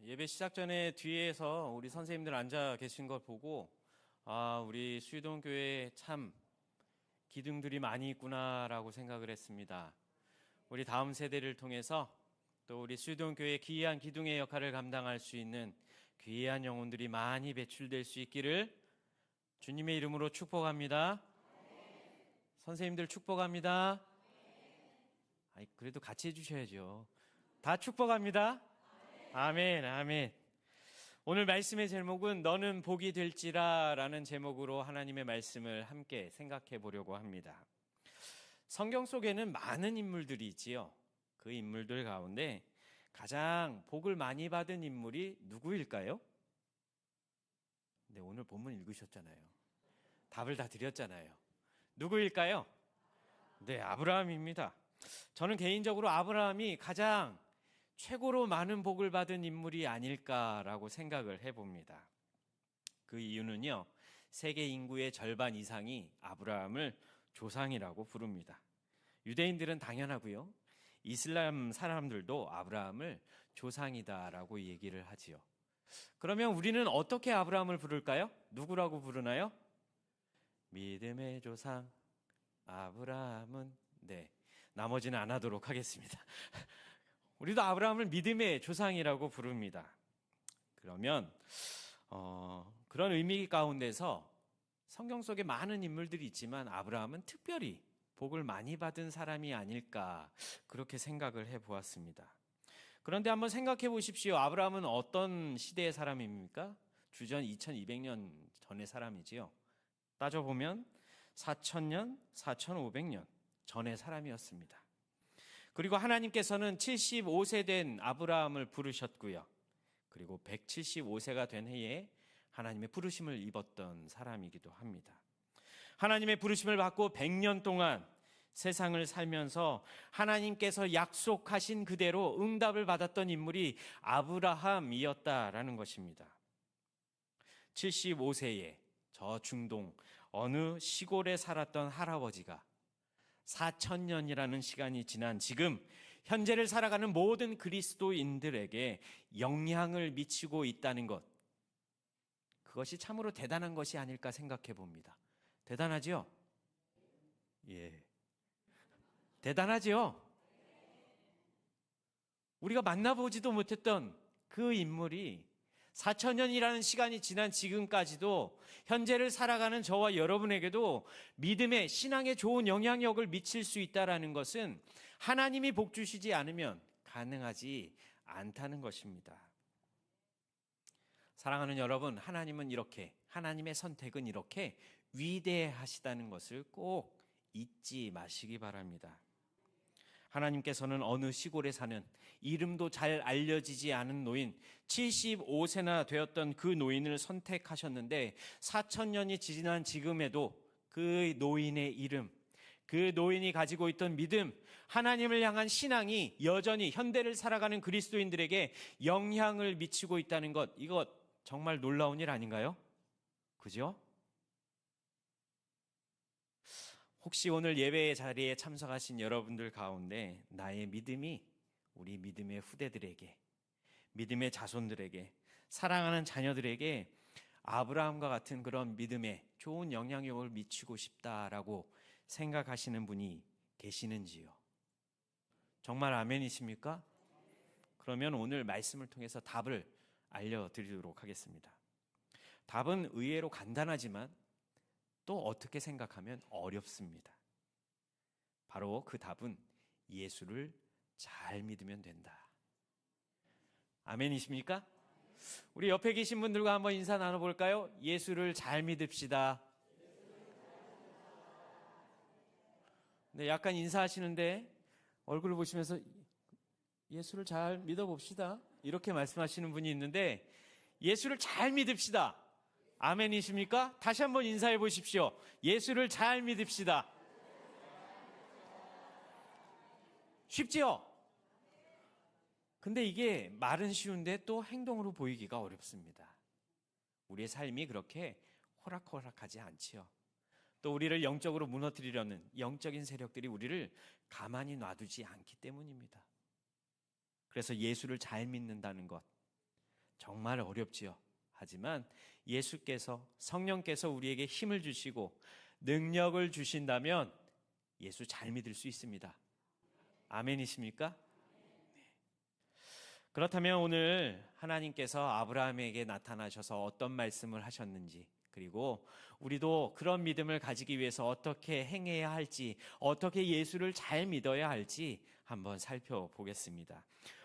예배 시작 전에 뒤에서 우리 선생님들 앉아 계신 걸 보고 우리 수유동교회에 참 기둥들이 많이 있구나라고 생각을 했습니다. 우리 다음 세대를 통해서 또 우리 수유동교회의 귀한 기둥의 역할을 감당할 수 있는 귀한 영혼들이 많이 배출될 수 있기를 주님의 이름으로 축복합니다. 선생님들 축복합니다. 그래도 같이 해주셔야죠. 다 축복합니다. 아멘, 아멘. 오늘 말씀의 제목은 너는 복이 될지라 라는 제목으로 하나님의 말씀을 함께 생각해 보려고 합니다. 성경 속에는 많은 인물들이 있지요. 그 인물들 가운데 가장 복을 많이 받은 인물이 누구일까요? 네, 오늘 본문 읽으셨잖아요. 답을 다 드렸잖아요. 누구일까요? 네, 아브라함입니다. 저는 개인적으로 아브라함이 가장 최고로 많은 복을 받은 인물이 아닐까라고 생각을 해봅니다. 그 이유는요, 세계 인구의 절반 이상이 아브라함을 조상이라고 부릅니다. 유대인들은 당연하고요, 이슬람 사람들도 아브라함을 조상이다라고 얘기를 하지요. 그러면 우리는 어떻게 아브라함을 부를까요? 누구라고 부르나요? 믿음의 조상 아브라함은, 네, 나머지는 안 하도록 하겠습니다. 우리도 아브라함을 믿음의 조상이라고 부릅니다. 그러면 그런 의미 가운데서 성경 속에 많은 인물들이 있지만 아브라함은 특별히 복을 많이 받은 사람이 아닐까, 그렇게 생각을 해보았습니다. 그런데 한번 생각해 보십시오. 아브라함은 어떤 시대의 사람입니까? 주전 2200년 전의 사람이지요. 따져보면 4000년, 4500년 전의 사람이었습니다. 그리고 하나님께서는 75세 된 아브라함을 부르셨고요. 그리고 175세가 된 해에 하나님의 부르심을 입었던 사람이기도 합니다. 하나님의 부르심을 받고 100년 동안 세상을 살면서 하나님께서 약속하신 그대로 응답을 받았던 인물이 아브라함이었다라는 것입니다. 75세에 저 중동 어느 시골에 살았던 할아버지가 4000년이라는 시간이 지난 지금 현재를 살아가는 모든 그리스도인들에게 영향을 미치고 있다는 것, 그것이 참으로 대단한 것이 아닐까 생각해 봅니다. 대단하죠? 예. 대단하죠? 우리가 만나보지도 못했던 그 인물이 4000년이라는 시간이 지난 지금까지도 현재를 살아가는 저와 여러분에게도 믿음의, 신앙에 좋은 영향력을 미칠 수 있다는 것은 하나님이 복 주시지 않으면 가능하지 않다는 것입니다. 사랑하는 여러분, 하나님은 이렇게, 하나님의 선택은 이렇게 위대하시다는 것을 꼭 잊지 마시기 바랍니다. 하나님께서는 어느 시골에 사는 이름도 잘 알려지지 않은 노인, 75세나 되었던 그 노인을 선택하셨는데 4000년이 지난 지금에도 그 노인의 이름, 그 노인이 가지고 있던 믿음, 하나님을 향한 신앙이 여전히 현대를 살아가는 그리스도인들에게 영향을 미치고 있다는 것, 이것 정말 놀라운 일 아닌가요? 그죠? 혹시 오늘 예배의 자리에 참석하신 여러분들 가운데 나의 믿음이 우리 믿음의 후대들에게, 믿음의 자손들에게, 사랑하는 자녀들에게 아브라함과 같은 그런 믿음에 좋은 영향력을 미치고 싶다라고 생각하시는 분이 계시는지요? 정말 아멘이십니까? 그러면 오늘 말씀을 통해서 답을 알려드리도록 하겠습니다. 답은 의외로 간단하지만 또 어떻게 생각하면 어렵습니다. 바로 그 답은 예수를 잘 믿으면 된다. 아멘이십니까? 우리 옆에 계신 분들과 한번 인사 나눠볼까요? 예수를 잘 믿읍시다. 네, 약간 인사하시는데 얼굴을 보시면서 예수를 잘 믿어봅시다, 이렇게 말씀하시는 분이 있는데, 예수를 잘 믿읍시다. 아멘이십니까? 다시 한번 인사해 보십시오. 예수를 잘 믿읍시다. 쉽지요? 근데 이게 말은 쉬운데 또 행동으로 보이기가 어렵습니다. 우리의 삶이 그렇게 호락호락하지 않지요. 또 우리를 영적으로 무너뜨리려는 영적인 세력들이 우리를 가만히 놔두지 않기 때문입니다. 그래서 예수를 잘 믿는다는 것, 정말 어렵지요. 하지만 예수께서, 성령께서 우리에게 힘을 주시고 능력을 주신다면 예수 잘 믿을 수 있습니다. 아멘이십니까? 그렇다면 오늘 하나님께서 아브라함에게 나타나셔서 어떤 말씀을 하셨는지, 그리고 우리도 그런 믿음을 가지기 위해서 어떻게 행해야 할지, 어떻게 예수를 잘 믿어야 할지 한번 살펴보겠습니다.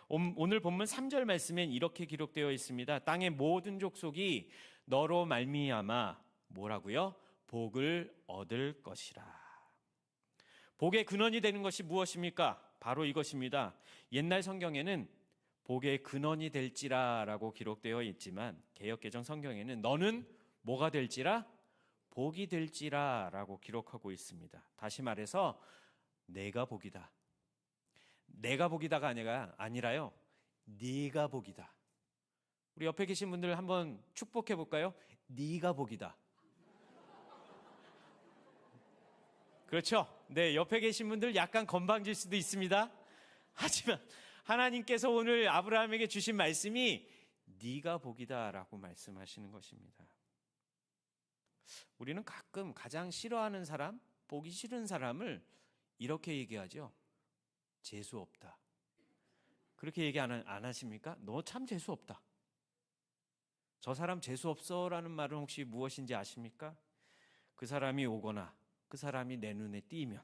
오늘 본문 3절 말씀엔 이렇게 기록되어 있습니다. 땅의 모든 족속이 너로 말미암아 뭐라고요? 복을 얻을 것이라. 복의 근원이 되는 것이 무엇입니까? 바로 이것입니다. 옛날 성경에는 복의 근원이 될지라 라고 기록되어 있지만 개역개정 성경에는 너는 뭐가 될지라? 복이 될지라 라고 기록하고 있습니다. 다시 말해서 내가 복이다. 내가 복이다가 아니라요. 네가 복이다. 우리 옆에 계신 분들 한번 축복해 볼까요? 네가 복이다. 그렇죠? 네, 옆에 계신 분들 약간 건방질 수도 있습니다. 하지만 하나님께서 오늘 아브라함에게 주신 말씀이 네가 복이다라고 말씀하시는 것입니다. 우리는 가끔 가장 싫어하는 사람, 보기 싫은 사람을 이렇게 얘기하죠. 재수 없다. 그렇게 얘기 안 하십니까? 너 참 재수 없다. 저 사람 재수 없어라는 말은 혹시 무엇인지 아십니까? 그 사람이 오거나 그 사람이 내 눈에 띄면,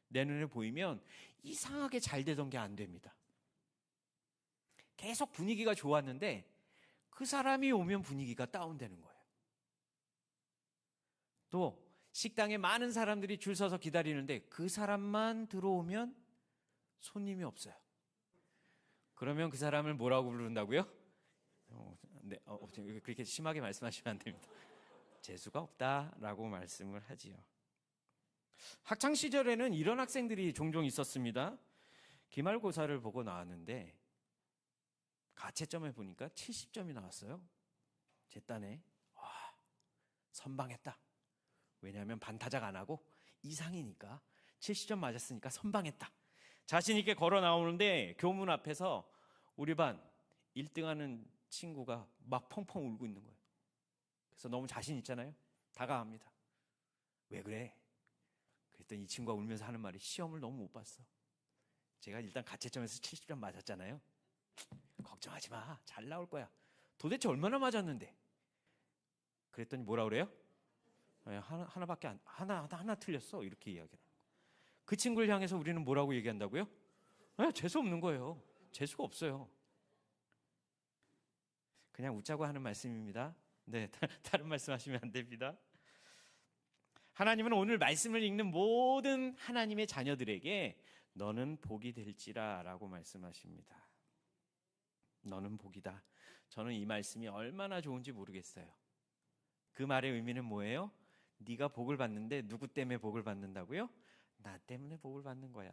내 눈에 보이면 이상하게 잘 되던 게 안 됩니다. 계속 분위기가 좋았는데 그 사람이 오면 분위기가 다운되는 거예요. 또 식당에 많은 사람들이 줄 서서 기다리는데 그 사람만 들어오면 손님이 없어요. 그러면 그 사람을 뭐라고 부른다고요? 네, 그렇게 심하게 말씀하시면 안 됩니다. 재수가 없다라고 말씀을 하지요. 학창 시절에는 이런 학생들이 종종 있었습니다. 기말고사를 보고 나왔는데 가채점에 보니까 70점이 나왔어요. 제 딴에 선방했다. 왜냐하면 반타작 안 하고 이상이니까 70점 맞았으니까 선방했다. 자신 있게 걸어 나오는데 교문 앞에서 우리 반 1등하는 친구가 막 펑펑 울고 있는 거예요. 그래서 너무 자신 있잖아요. 다가갑니다. 왜 그래? 그랬더니 이 친구가 울면서 하는 말이 시험을 너무 못 봤어. 제가 일단 가채점에서 70점 맞았잖아요. 걱정하지 마. 잘 나올 거야. 도대체 얼마나 맞았는데? 그랬더니 뭐라 그래요? 하나밖에 하나 틀렸어. 이렇게 이야기를 하는 거예요. 그 친구를 향해서 우리는 뭐라고 얘기한다고요? 재수 없는 거예요. 재수가 없어요. 그냥 웃자고 하는 말씀입니다. 네, 다른 말씀하시면 안 됩니다. 하나님은 오늘 말씀을 읽는 모든 하나님의 자녀들에게 너는 복이 될지라 라고 말씀하십니다. 너는 복이다. 저는 이 말씀이 얼마나 좋은지 모르겠어요. 그 말의 의미는 뭐예요? 네가 복을 받는데 누구 때문에 복을 받는다고요? 나 때문에 복을 받는 거야.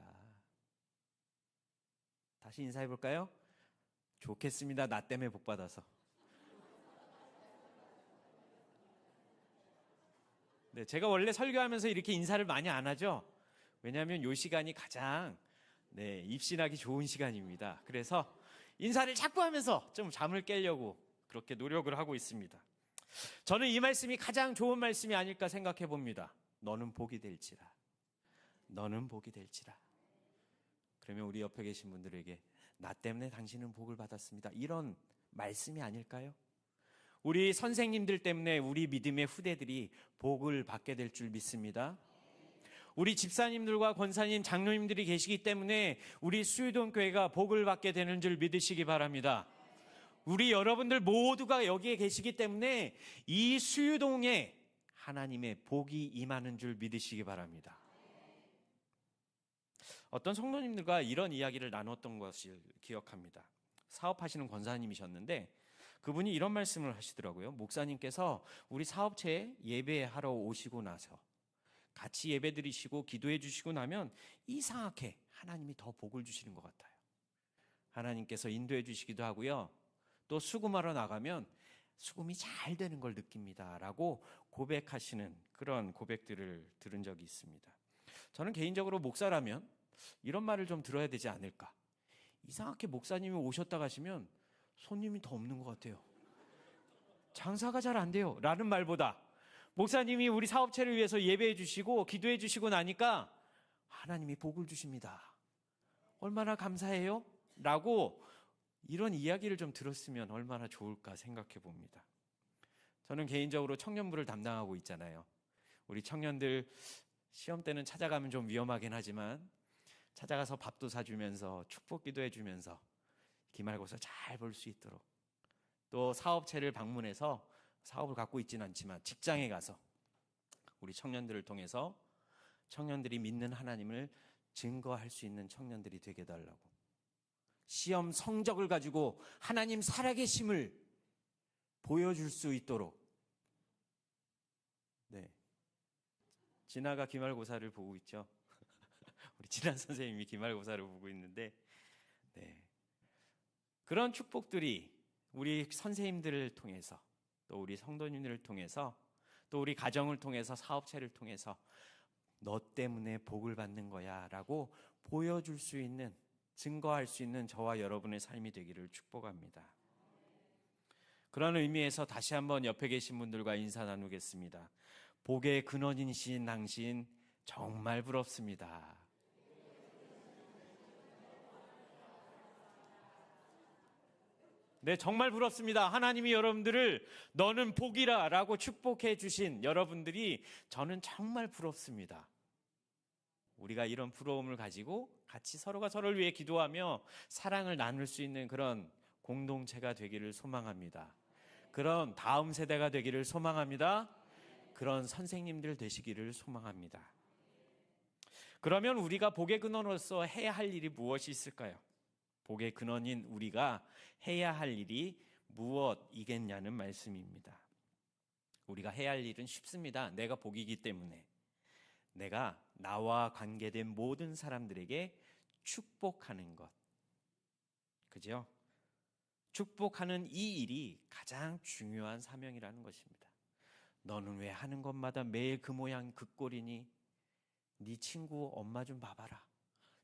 다시 인사해 볼까요? 좋겠습니다. 나 때문에 복 받아서. 네, 제가 원래 설교하면서 이렇게 인사를 많이 안 하죠. 왜냐하면 이 시간이 가장 입신하기 좋은 시간입니다. 그래서 인사를 자꾸 하면서 좀 잠을 깨려고 그렇게 노력을 하고 있습니다. 저는 이 말씀이 가장 좋은 말씀이 아닐까 생각해 봅니다. 너는 복이 될지라. 너는 복이 될지라. 그러면 우리 옆에 계신 분들에게 나 때문에 당신은 복을 받았습니다. 이런 말씀이 아닐까요? 우리 선생님들 때문에 우리 믿음의 후대들이 복을 받게 될 줄 믿습니다. 우리 집사님들과 권사님, 장로님들이 계시기 때문에 우리 수유동 교회가 복을 받게 되는 줄 믿으시기 바랍니다. 우리 여러분들 모두가 여기에 계시기 때문에 이 수유동에 하나님의 복이 임하는 줄 믿으시기 바랍니다. 어떤 성도님들과 이런 이야기를 나눴던 것을 기억합니다. 사업하시는 권사님이셨는데 그분이 이런 말씀을 하시더라고요. 목사님께서 우리 사업체에 예배하러 오시고 나서 같이 예배 드리시고 기도해 주시고 나면 이상하게 하나님이 더 복을 주시는 것 같아요. 하나님께서 인도해 주시기도 하고요. 또 수금하러 나가면 수금이 잘 되는 걸 느낍니다. 라고 고백하시는 그런 고백들을 들은 적이 있습니다. 저는 개인적으로 목사라면 이런 말을 좀 들어야 되지 않을까. 이상하게 목사님이 오셨다 가시면 손님이 더 없는 것 같아요. 장사가 잘 안 돼요 라는 말보다 목사님이 우리 사업체를 위해서 예배해 주시고 기도해 주시고 나니까 하나님이 복을 주십니다. 얼마나 감사해요? 라고 이런 이야기를 좀 들었으면 얼마나 좋을까 생각해 봅니다. 저는 개인적으로 청년부를 담당하고 있잖아요. 우리 청년들 시험 때는 찾아가면 좀 위험하긴 하지만 찾아가서 밥도 사주면서 축복기도 해주면서 기말고사 잘 볼 수 있도록, 또 사업체를 방문해서 사업을 갖고 있지는 않지만 직장에 가서 우리 청년들을 통해서 청년들이 믿는 하나님을 증거할 수 있는 청년들이 되게 해달라고, 시험 성적을 가지고 하나님 살아계심을 보여줄 수 있도록. 네, 진아가 기말고사를 보고 있죠. 우리 진아 선생님이 기말고사를 보고 있는데, 네, 그런 축복들이 우리 선생님들을 통해서, 또 우리 성도님들을 통해서, 또 우리 가정을 통해서, 사업체를 통해서 너 때문에 복을 받는 거야 라고 보여줄 수 있는, 증거할 수 있는 저와 여러분의 삶이 되기를 축복합니다. 그런 의미에서 다시 한번 옆에 계신 분들과 인사 나누겠습니다. 복의 근원이신 당신 정말 부럽습니다. 네, 정말 부럽습니다. 하나님이 여러분들을 너는 복이라 라고 축복해 주신 여러분들이 저는 정말 부럽습니다. 우리가 이런 부러움을 가지고 같이 서로가 서로를 위해 기도하며 사랑을 나눌 수 있는 그런 공동체가 되기를 소망합니다. 그런 다음 세대가 되기를 소망합니다. 그런 선생님들 되시기를 소망합니다. 그러면 우리가 복의 근원으로서 해야 할 일이 무엇이 있을까요? 복의 근원인 우리가 해야 할 일이 무엇이겠냐는 말씀입니다. 우리가 해야 할 일은 쉽습니다. 내가 복이기 때문에 내가 나와 관계된 모든 사람들에게 축복하는 것, 그죠? 축복하는 이 일이 가장 중요한 사명이라는 것입니다. 너는 왜 하는 것마다 매일 그 모양 그 꼴이니? 네 친구 엄마 좀 봐봐라.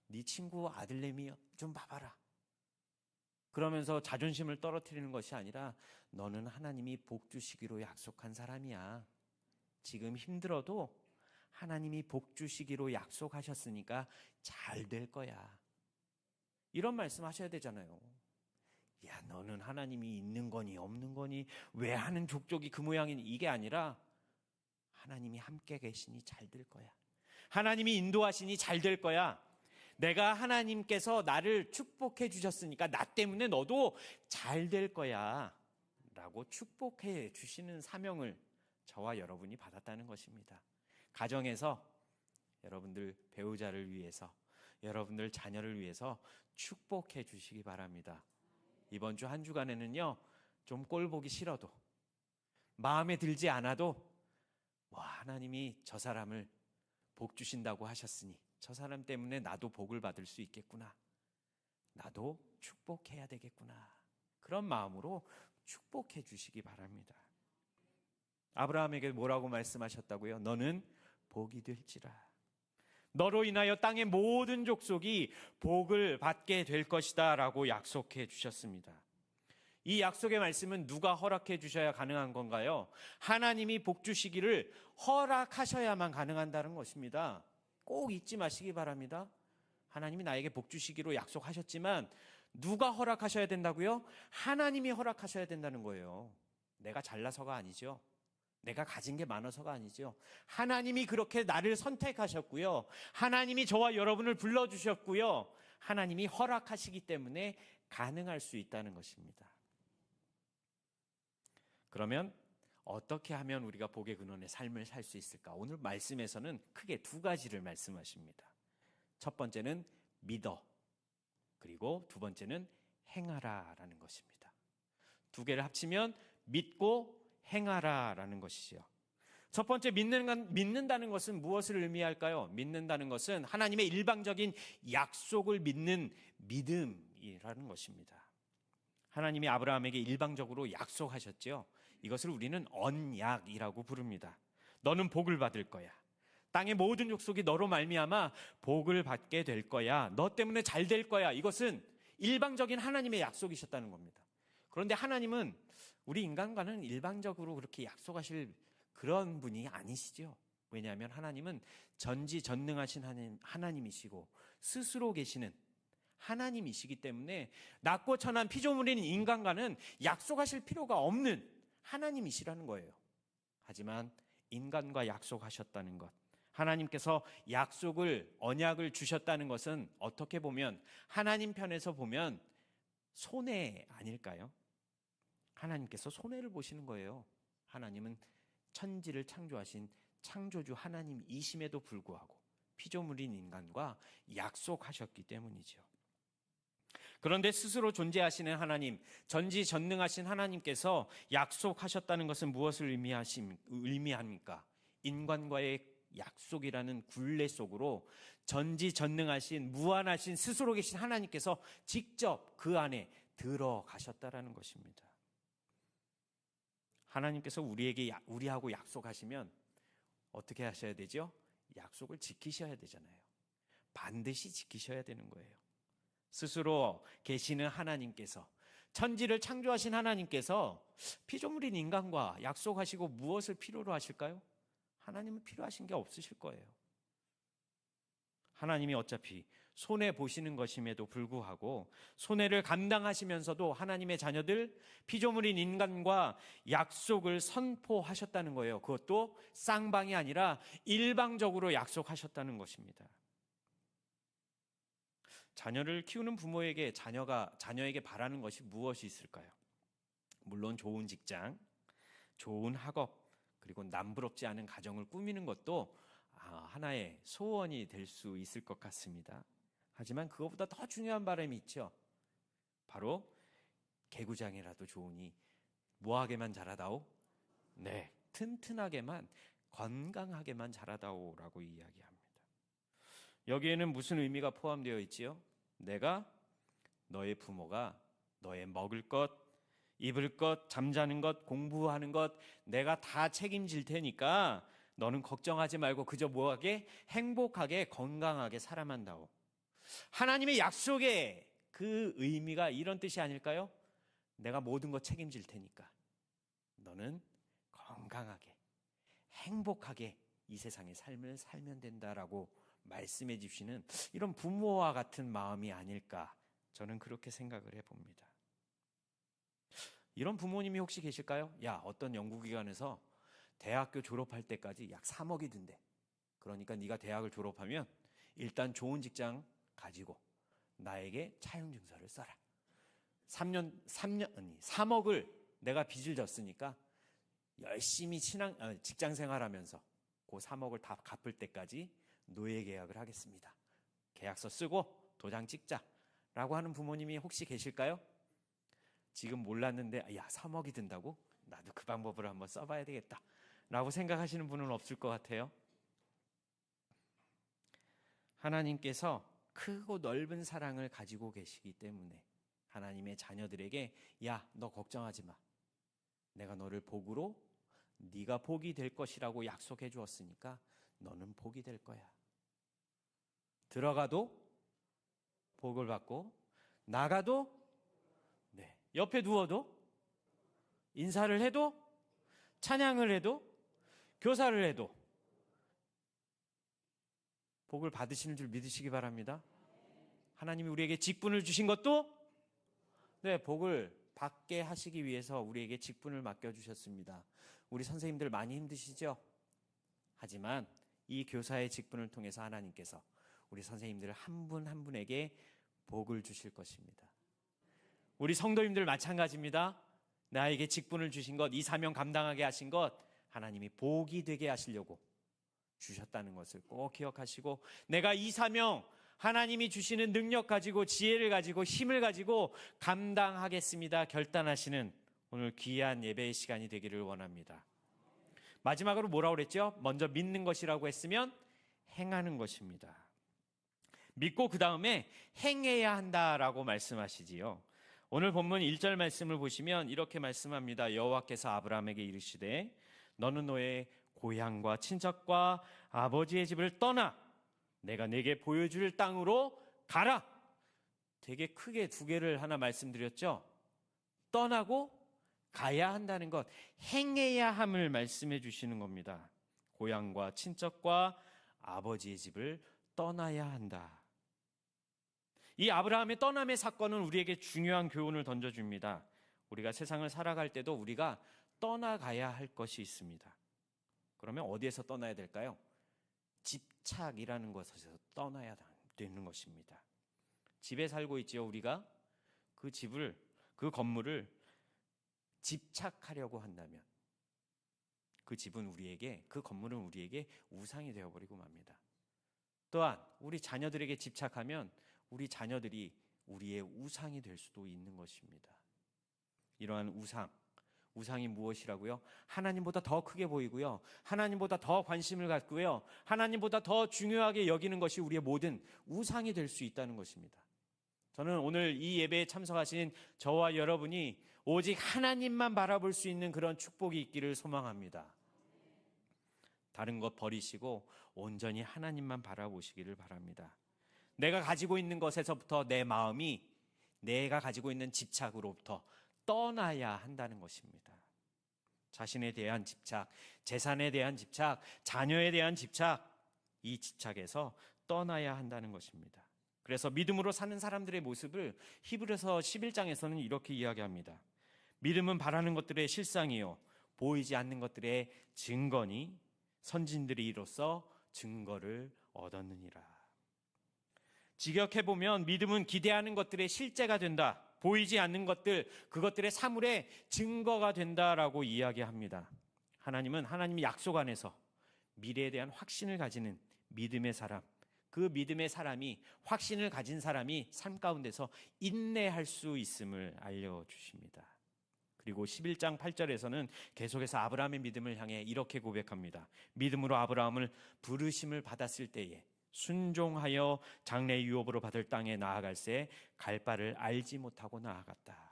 네 친구 아들내미 좀 봐봐라. 그러면서 자존심을 떨어뜨리는 것이 아니라 너는 하나님이 복 주시기로 약속한 사람이야. 지금 힘들어도 하나님이 복 주시기로 약속하셨으니까 잘 될 거야. 이런 말씀 하셔야 되잖아요. 야, 너는 하나님이 있는 거니 없는 거니 왜 하는 족족이 그 모양이니, 이게 아니라 하나님이 함께 계시니 잘 될 거야. 하나님이 인도하시니 잘 될 거야. 내가 하나님께서 나를 축복해 주셨으니까 나 때문에 너도 잘 될 거야 라고 축복해 주시는 사명을 저와 여러분이 받았다는 것입니다. 가정에서 여러분들 배우자를 위해서, 여러분들 자녀를 위해서 축복해 주시기 바랍니다. 이번 주 한 주간에는요, 좀 꼴 보기 싫어도, 마음에 들지 않아도 하나님이 저 사람을 복 주신다고 하셨으니 저 사람 때문에 나도 복을 받을 수 있겠구나, 나도 축복해야 되겠구나, 그런 마음으로 축복해 주시기 바랍니다. 아브라함에게 뭐라고 말씀하셨다고요? 너는 복이 될지라. 너로 인하여 땅의 모든 족속이 복을 받게 될 것이다 라고 약속해 주셨습니다. 이 약속의 말씀은 누가 허락해 주셔야 가능한 건가요? 하나님이 복 주시기를 허락하셔야만 가능한다는 것입니다. 꼭 잊지 마시기 바랍니다. 하나님이 나에게 복 주시기로 약속하셨지만 누가 허락하셔야 된다고요? 하나님이 허락하셔야 된다는 거예요. 내가 잘나서가 아니죠. 내가 가진 게 많아서가 아니죠. 하나님이 그렇게 나를 선택하셨고요. 하나님이 저와 여러분을 불러주셨고요. 하나님이 허락하시기 때문에 가능할 수 있다는 것입니다. 그러면 어떻게 하면 우리가 복의 근원의 삶을 살 수 있을까? 오늘 말씀에서는 크게 두 가지를 말씀하십니다. 첫 번째는 믿어, 그리고 두 번째는 행하라 라는 것입니다. 두 개를 합치면 믿고 행하라 라는 것이죠. 첫 번째, 믿는다는 것은 무엇을 의미할까요? 믿는다는 것은 하나님의 일방적인 약속을 믿는 믿음이라는 것입니다. 하나님이 아브라함에게 일방적으로 약속하셨죠. 이것을 우리는 언약이라고 부릅니다. 너는 복을 받을 거야. 땅의 모든 족속이 너로 말미암아 복을 받게 될 거야. 너 때문에 잘 될 거야. 이것은 일방적인 하나님의 약속이셨다는 겁니다. 그런데 하나님은 우리 인간과는 일방적으로 그렇게 약속하실 그런 분이 아니시죠. 왜냐하면 하나님은 전지전능하신 하나님이시고 스스로 계시는 하나님이시기 때문에 낮고 천한 피조물인 인간과는 약속하실 필요가 없는 하나님이시라는 거예요. 하지만 인간과 약속하셨다는 것, 하나님께서 약속을, 언약을 주셨다는 것은 어떻게 보면 하나님 편에서 보면 손해 아닐까요? 하나님께서 손해를 보시는 거예요. 하나님은 천지를 창조하신 창조주 하나님이심에도 불구하고 피조물인 인간과 약속하셨기 때문이죠. 그런데 스스로 존재하시는 하나님, 전지전능하신 하나님께서 약속하셨다는 것은 무엇을 의미합니까? 인간과의 약속이라는 굴레 속으로 전지전능하신 무한하신 스스로 계신 하나님께서 직접 그 안에 들어가셨다라는 것입니다. 하나님께서 우리하고 약속하시면 어떻게 하셔야 되죠? 약속을 지키셔야 되잖아요. 반드시 지키셔야 되는 거예요. 스스로 계시는 하나님께서, 천지를 창조하신 하나님께서 피조물인 인간과 약속하시고 무엇을 필요로 하실까요? 하나님은 필요하신 게 없으실 거예요. 하나님이 어차피 손해 보시는 것임에도 불구하고 손해를 감당하시면서도 하나님의 자녀들, 피조물인 인간과 약속을 선포하셨다는 거예요. 그것도 쌍방이 아니라 일방적으로 약속하셨다는 것입니다. 자녀를 키우는 부모에게 자녀에게 바라는 것이 무엇이 있을까요? 물론 좋은 직장, 좋은 학업, 그리고 남부럽지 않은 가정을 꾸미는 것도 하나의 소원이 될 수 있을 것 같습니다. 하지만 그것보다 더 중요한 바람이 있죠. 바로 개구장이라도 좋으니 뭐하게만 자라다오? 네, 튼튼하게만, 건강하게만 자라다오라고 이야기합니다. 여기에는 무슨 의미가 포함되어 있지요? 내가 너의 부모가 너의 먹을 것, 입을 것, 잠자는 것, 공부하는 것 내가 다 책임질 테니까 너는 걱정하지 말고 그저 뭐하게? 행복하게 건강하게 살아만 다오. 하나님의 약속의 그 의미가 이런 뜻이 아닐까요? 내가 모든 것 책임질 테니까 너는 건강하게 행복하게 이 세상의 삶을 살면 된다라고 말씀해 주시는 이런 부모와 같은 마음이 아닐까, 저는 그렇게 생각을 해봅니다. 이런 부모님이 혹시 계실까요? 야, 어떤 연구기관에서 대학교 졸업할 때까지 약 3억이 든대. 그러니까 네가 대학을 졸업하면 일단 좋은 직장 가지고 나에게 차용증서를 써라. 3억을 내가 빚을 졌으니까 열심히 직장 생활하면서 그 3억을 다 갚을 때까지 노예 계약을 하겠습니다. 계약서 쓰고 도장 찍자라고 하는 부모님이 혹시 계실까요? 지금 몰랐는데 야, 3억이 든다고? 나도 그 방법을 한번 써봐야 되겠다 라고 생각하시는 분은 없을 것 같아요. 하나님께서 크고 넓은 사랑을 가지고 계시기 때문에 하나님의 자녀들에게 야, 너 걱정하지 마. 내가 너를 복으로 네가 복이 될 것이라고 약속해 주었으니까 너는 복이 될 거야. 들어가도 복을 받고 나가도, 네, 옆에 누워도, 인사를 해도, 찬양을 해도, 교사를 해도 복을 받으시는 줄 믿으시기 바랍니다. 하나님이 우리에게 직분을 주신 것도 네, 복을 받게 하시기 위해서 우리에게 직분을 맡겨주셨습니다. 우리 선생님들 많이 힘드시죠? 하지만 이 교사의 직분을 통해서 하나님께서 우리 선생님들 한 분 한 분에게 복을 주실 것입니다. 우리 성도님들 마찬가지입니다. 나에게 직분을 주신 것, 이 사명 감당하게 하신 것, 하나님이 복이 되게 하시려고 주셨다는 것을 꼭 기억하시고, 내가 이 사명 하나님이 주시는 능력 가지고 지혜를 가지고 힘을 가지고 감당하겠습니다 결단하시는 오늘 귀한 예배의 시간이 되기를 원합니다. 마지막으로 뭐라고 그랬죠? 먼저 믿는 것이라고 했으면 행하는 것입니다. 믿고 그 다음에 행해야 한다라고 말씀하시지요. 오늘 본문 1절 말씀을 보시면 이렇게 말씀합니다. 여호와께서 아브라함에게 이르시되 너는 너의 고향과 친척과 아버지의 집을 떠나 내가 내게 보여줄 땅으로 가라. 되게 크게 두 개를 하나 말씀드렸죠. 떠나고 가야 한다는 것, 행해야 함을 말씀해 주시는 겁니다. 고향과 친척과 아버지의 집을 떠나야 한다. 이 아브라함의 떠남의 사건은 우리에게 중요한 교훈을 던져줍니다. 우리가 세상을 살아갈 때도 우리가 떠나가야 할 것이 있습니다. 그러면 어디에서 떠나야 될까요? 집착이라는 것에서 떠나야 되는 것입니다. 집에 살고 있지요, 우리가. 그 건물을 집착하려고 한다면 그 건물은 우리에게 우상이 되어버리고 맙니다. 또한 우리 자녀들에게 집착하면 우리 자녀들이 우리의 우상이 될 수도 있는 것입니다. 이러한 우상이 무엇이라고요? 하나님보다 더 크게 보이고요, 하나님보다 더 관심을 갖고요, 하나님보다 더 중요하게 여기는 것이 우리의 모든 우상이 될 수 있다는 것입니다. 저는 오늘 이 예배에 참석하신 저와 여러분이 오직 하나님만 바라볼 수 있는 그런 축복이 있기를 소망합니다. 다른 것 버리시고 온전히 하나님만 바라보시기를 바랍니다. 내가 가지고 있는 것에서부터 내 마음이 내가 가지고 있는 집착으로부터 떠나야 한다는 것입니다. 자신에 대한 집착, 재산에 대한 집착, 자녀에 대한 집착, 이 집착에서 떠나야 한다는 것입니다. 그래서 믿음으로 사는 사람들의 모습을 히브리서 11장에서는 이렇게 이야기합니다. 믿음은 바라는 것들의 실상이요 보이지 않는 것들의 증거니 선진들이 이로써 증거를 얻었느니라. 직역해보면 믿음은 기대하는 것들의 실제가 된다. 보이지 않는 것들, 그것들의 사물의 증거가 된다라고 이야기합니다. 하나님은 하나님의 약속 안에서 미래에 대한 확신을 가지는 믿음의 사람, 그 믿음의 사람이, 확신을 가진 사람이 삶 가운데서 인내할 수 있음을 알려주십니다. 그리고 11장 8절에서는 계속해서 아브라함의 믿음을 향해 이렇게 고백합니다. 믿음으로 아브라함을 부르심을 받았을 때에 순종하여 장래 유업으로 받을 땅에 나아갈새 갈 바를 알지 못하고 나아갔다.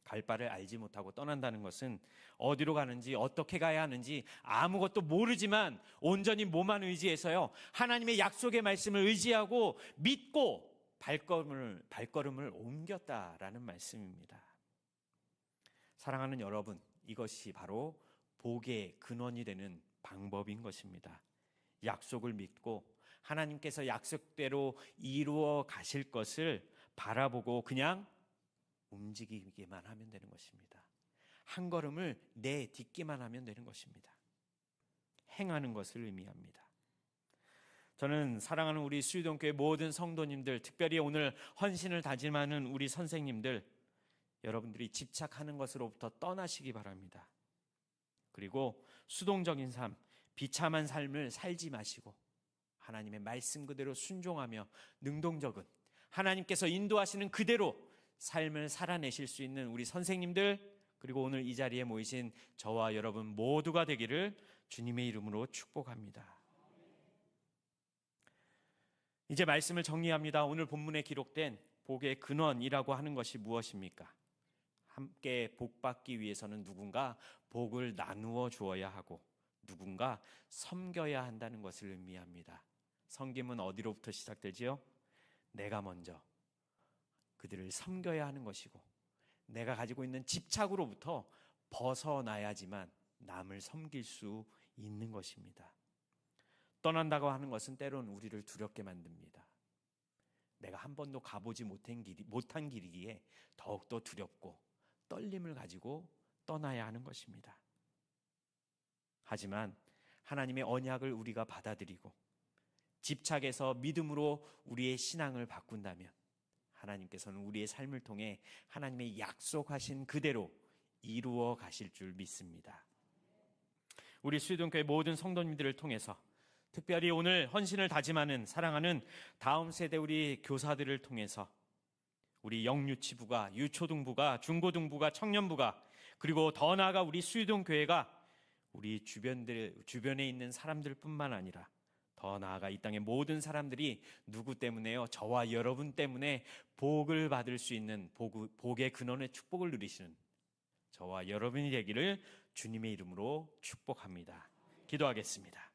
갈 바를 알지 못하고 떠난다는 것은 어디로 가는지 어떻게 가야 하는지 아무것도 모르지만 온전히 몸만 의지해서요, 하나님의 약속의 말씀을 의지하고 믿고 발걸음을 옮겼다라는 말씀입니다. 사랑하는 여러분, 이것이 바로 복의 근원이 되는 방법인 것입니다. 약속을 믿고 하나님께서 약속대로 이루어 가실 것을 바라보고 그냥 움직이기만 하면 되는 것입니다. 한 걸음을 내딛기만 하면 되는 것입니다. 행하는 것을 의미합니다. 저는 사랑하는 우리 수유동교회 모든 성도님들, 특별히 오늘 헌신을 다짐하는 우리 선생님들, 여러분들이 집착하는 것으로부터 떠나시기 바랍니다. 그리고 수동적인 삶, 비참한 삶을 살지 마시고 하나님의 말씀 그대로 순종하며 능동적인 하나님께서 인도하시는 그대로 삶을 살아내실 수 있는 우리 선생님들, 그리고 오늘 이 자리에 모이신 저와 여러분 모두가 되기를 주님의 이름으로 축복합니다. 이제 말씀을 정리합니다. 오늘 본문에 기록된 복의 근원이라고 하는 것이 무엇입니까? 함께 복받기 위해서는 누군가 복을 나누어 주어야 하고 누군가 섬겨야 한다는 것을 의미합니다. 섬김은 어디로부터 시작되지요? 내가 먼저 그들을 섬겨야 하는 것이고 내가 가지고 있는 집착으로부터 벗어나야지만 남을 섬길 수 있는 것입니다. 떠난다고 하는 것은 때로는 우리를 두렵게 만듭니다. 내가 한 번도 가보지 못한 길이기에 더욱더 두렵고 떨림을 가지고 떠나야 하는 것입니다. 하지만 하나님의 언약을 우리가 받아들이고 집착에서 믿음으로 우리의 신앙을 바꾼다면 하나님께서는 우리의 삶을 통해 하나님의 약속하신 그대로 이루어 가실 줄 믿습니다. 우리 수유동교회 모든 성도님들을 통해서 특별히 오늘 헌신을 다짐하는 사랑하는 다음 세대 우리 교사들을 통해서 우리 영유치부가, 유초등부가, 중고등부가, 청년부가, 그리고 더 나아가 우리 수유동교회가 우리 주변에 있는 사람들뿐만 아니라 더 나아가 이 땅의 모든 사람들이 누구 때문에요? 저와 여러분 때문에 복을 받을 수 있는 복의 근원의 축복을 누리시는 저와 여러분이 되기를 주님의 이름으로 축복합니다. 기도하겠습니다.